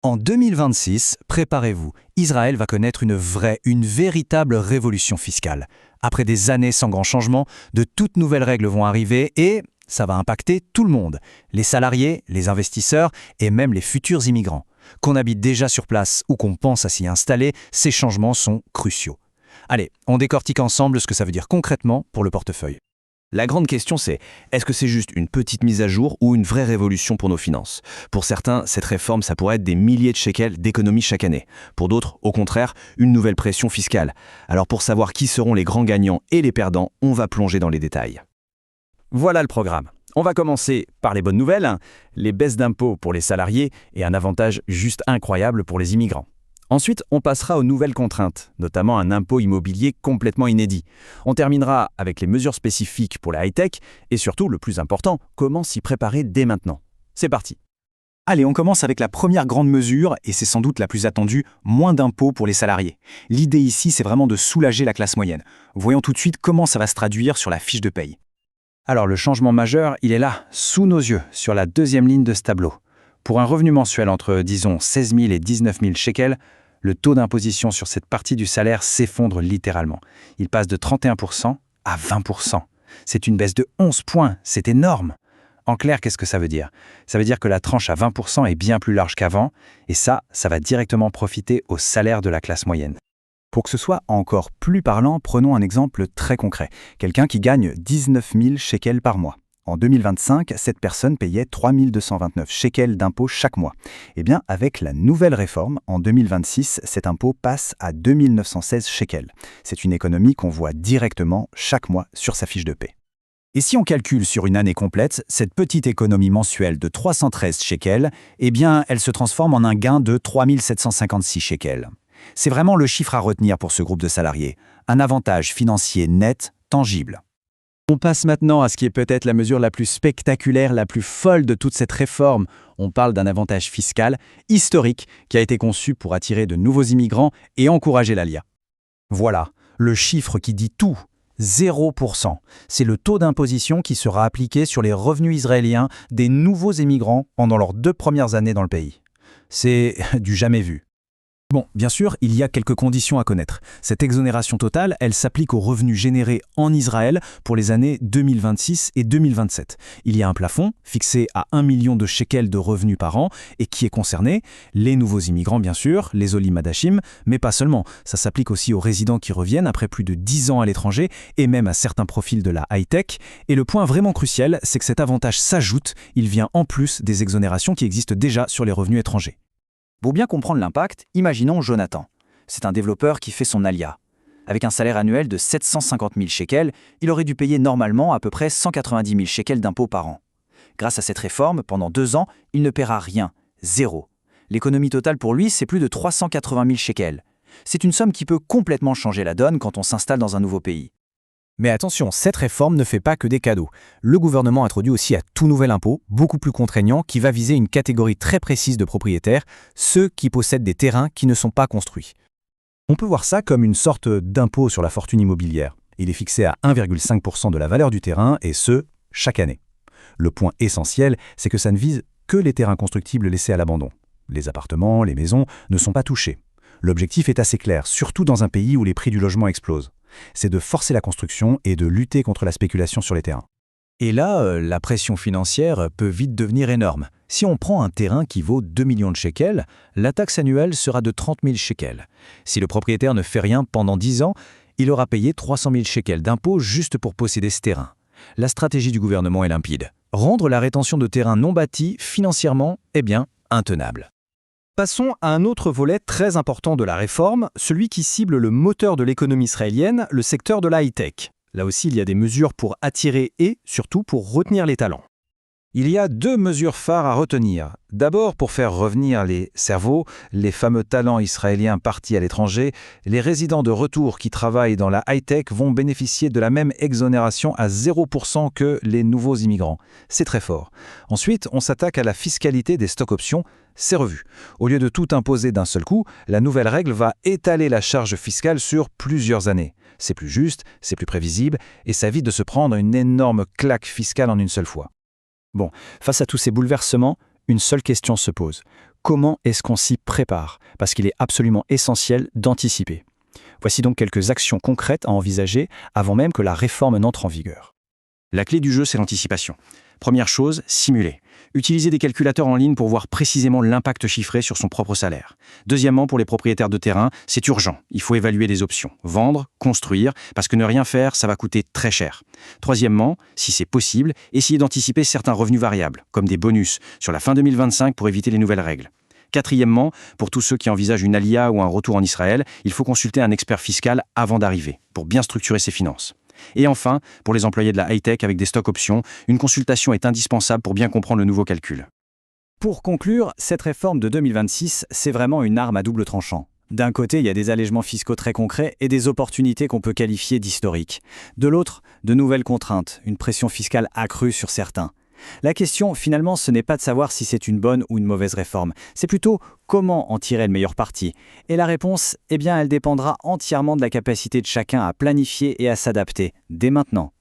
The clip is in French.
En 2026, préparez-vous, Israël va connaître une véritable révolution fiscale. Après des années sans grand changement, de toutes nouvelles règles vont arriver et ça va impacter tout le monde, les salariés, les investisseurs et même les futurs immigrants. Qu'on habite déjà sur place ou qu'on pense à s'y installer, ces changements sont cruciaux. Allez, on décortique ensemble ce que ça veut dire concrètement pour le portefeuille. La grande question c'est, est-ce que c'est juste une petite mise à jour ou une vraie révolution pour nos finances? Pour certains, cette réforme, ça pourrait être des milliers de shekels d'économies chaque année. Pour d'autres, au contraire, une nouvelle pression fiscale. Alors pour savoir qui seront les grands gagnants et les perdants, on va plonger dans les détails. Voilà le programme. On va commencer par les bonnes nouvelles, les baisses d'impôts pour les salariés et un avantage juste incroyable pour les immigrants. Ensuite, on passera aux nouvelles contraintes, notamment un impôt immobilier complètement inédit. On terminera avec les mesures spécifiques pour la high-tech et surtout, le plus important, comment s'y préparer dès maintenant. C'est parti. Allez, on commence avec la première grande mesure, et c'est sans doute la plus attendue, moins d'impôts pour les salariés. L'idée ici, c'est vraiment de soulager la classe moyenne. Voyons tout de suite comment ça va se traduire sur la fiche de paye. Alors le changement majeur, il est là, sous nos yeux, sur la deuxième ligne de ce tableau. Pour un revenu mensuel entre, disons, 16 000 et 19 000 shekels, le taux d'imposition sur cette partie du salaire s'effondre littéralement. Il passe de 31% à 20%. C'est une baisse de 11 points, c'est énorme. En clair, qu'est-ce que ça veut dire? Ça veut dire que la tranche à 20% est bien plus large qu'avant, et ça va directement profiter au salaire de la classe moyenne. Pour que ce soit encore plus parlant, prenons un exemple très concret. Quelqu'un qui gagne 19 000 shekels par mois. En 2025, cette personne payait 3 229 shekels d'impôt chaque mois. Eh bien, avec la nouvelle réforme, en 2026, cet impôt passe à 2 916 shekels. C'est une économie qu'on voit directement chaque mois sur sa fiche de paie. Et si on calcule sur une année complète, cette petite économie mensuelle de 313 shekels, eh bien, elle se transforme en un gain de 3 756 shekels. C'est vraiment le chiffre à retenir pour ce groupe de salariés. Un avantage financier net, tangible. On passe maintenant à ce qui est peut-être la mesure la plus spectaculaire, la plus folle de toute cette réforme. On parle d'un avantage fiscal historique qui a été conçu pour attirer de nouveaux immigrants et encourager l'ALIA. Voilà, le chiffre qui dit tout. 0%. C'est le taux d'imposition qui sera appliqué sur les revenus israéliens des nouveaux immigrants pendant leurs 2 premières années dans le pays. C'est du jamais vu. Bon, bien sûr, il y a quelques conditions à connaître. Cette exonération totale, elle s'applique aux revenus générés en Israël pour les années 2026 et 2027. Il y a un plafond fixé à 1 million de shekels de revenus par an et qui est concerné, les nouveaux immigrants bien sûr, les Olim Hadashim, mais pas seulement. Ça s'applique aussi aux résidents qui reviennent après plus de 10 ans à l'étranger et même à certains profils de la high-tech. Et le point vraiment crucial, c'est que cet avantage s'ajoute, il vient en plus des exonérations qui existent déjà sur les revenus étrangers. Pour bien comprendre l'impact, imaginons Jonathan. C'est un développeur qui fait son alia. Avec un salaire annuel de 750 000 shekels, il aurait dû payer normalement à peu près 190 000 shekels d'impôts par an. Grâce à cette réforme, pendant 2 ans, il ne paiera rien, zéro. L'économie totale pour lui, c'est plus de 380 000 shekels. C'est une somme qui peut complètement changer la donne quand on s'installe dans un nouveau pays. Mais attention, cette réforme ne fait pas que des cadeaux. Le gouvernement introduit aussi un tout nouvel impôt, beaucoup plus contraignant, qui va viser une catégorie très précise de propriétaires, ceux qui possèdent des terrains qui ne sont pas construits. On peut voir ça comme une sorte d'impôt sur la fortune immobilière. Il est fixé à 1,5% de la valeur du terrain, et ce, chaque année. Le point essentiel, c'est que ça ne vise que les terrains constructibles laissés à l'abandon. Les appartements, les maisons ne sont pas touchés. L'objectif est assez clair, surtout dans un pays où les prix du logement explosent. C'est de forcer la construction et de lutter contre la spéculation sur les terrains. Et là, la pression financière peut vite devenir énorme. Si on prend un terrain qui vaut 2 millions de shekels, la taxe annuelle sera de 30 000 shekels. Si le propriétaire ne fait rien pendant 10 ans, il aura payé 300 000 shekels d'impôts juste pour posséder ce terrain. La stratégie du gouvernement est limpide. Rendre la rétention de terrain non bâti financièrement, intenable. Passons à un autre volet très important de la réforme, celui qui cible le moteur de l'économie israélienne, le secteur de la high-tech. Là aussi, il y a des mesures pour attirer et, surtout, pour retenir les talents. Il y a 2 mesures phares à retenir. D'abord, pour faire revenir les cerveaux, les fameux talents israéliens partis à l'étranger, les résidents de retour qui travaillent dans la high-tech vont bénéficier de la même exonération à 0% que les nouveaux immigrants. C'est très fort. Ensuite, on s'attaque à la fiscalité des stock options. C'est revu. Au lieu de tout imposer d'un seul coup, la nouvelle règle va étaler la charge fiscale sur plusieurs années. C'est plus juste, c'est plus prévisible, et ça évite de se prendre une énorme claque fiscale en une seule fois. Bon, face à tous ces bouleversements, Une seule question se pose. Comment est-ce qu'on s'y prépare? Parce qu'il est absolument essentiel d'anticiper. Voici donc quelques actions concrètes à envisager avant même que la réforme n'entre en vigueur. La clé du jeu, c'est l'anticipation. Première chose, simuler. Utiliser des calculateurs en ligne pour voir précisément l'impact chiffré sur son propre salaire. Deuxièmement, pour les propriétaires de terrain, c'est urgent. Il faut évaluer des options. Vendre, construire, parce que ne rien faire, ça va coûter très cher. Troisièmement, si c'est possible, essayer d'anticiper certains revenus variables, comme des bonus, sur la fin 2025 pour éviter les nouvelles règles. Quatrièmement, pour tous ceux qui envisagent une alia ou un retour en Israël, il faut consulter un expert fiscal avant d'arriver, pour bien structurer ses finances. Et enfin, pour les employés de la high-tech avec des stocks options, une consultation est indispensable pour bien comprendre le nouveau calcul. Pour conclure, cette réforme de 2026, c'est vraiment une arme à double tranchant. D'un côté, il y a des allègements fiscaux très concrets et des opportunités qu'on peut qualifier d'historiques. De l'autre, de nouvelles contraintes, une pression fiscale accrue sur certains. La question, finalement, ce n'est pas de savoir si c'est une bonne ou une mauvaise réforme, c'est plutôt comment en tirer le meilleur parti. Et la réponse, elle dépendra entièrement de la capacité de chacun à planifier et à s'adapter, dès maintenant.